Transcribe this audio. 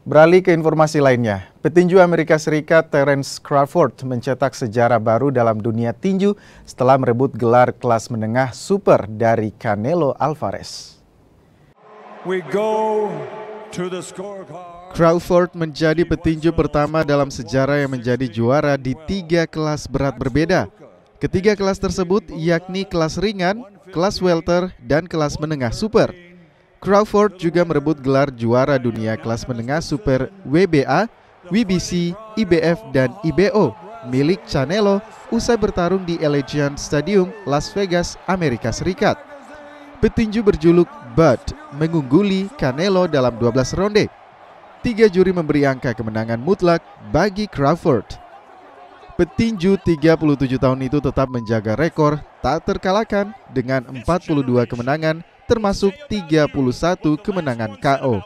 Beralih ke informasi lainnya, petinju Amerika Serikat TERENCE CRAWFORD mencetak sejarah baru dalam dunia tinju setelah merebut gelar kelas menengah super dari Canelo Alvarez. CRAWFORD menjadi petinju pertama dalam sejarah yang menjadi juara di 3 kelas berat berbeda. Ketiga kelas tersebut yakni kelas ringan, kelas welter, dan kelas menengah super. CRAWFORD juga merebut gelar juara dunia kelas menengah super WBA, WBC, IBF, dan IBO milik Canelo usai bertarung di Allegiant Stadium, Las Vegas, Amerika Serikat. Petinju berjuluk Bud mengungguli Canelo dalam 12 ronde. 3 juri memberi angka kemenangan mutlak bagi CRAWFORD. Petinju 37 tahun itu tetap menjaga rekor tak terkalahkan dengan 42 kemenangan termasuk 31 kemenangan KO.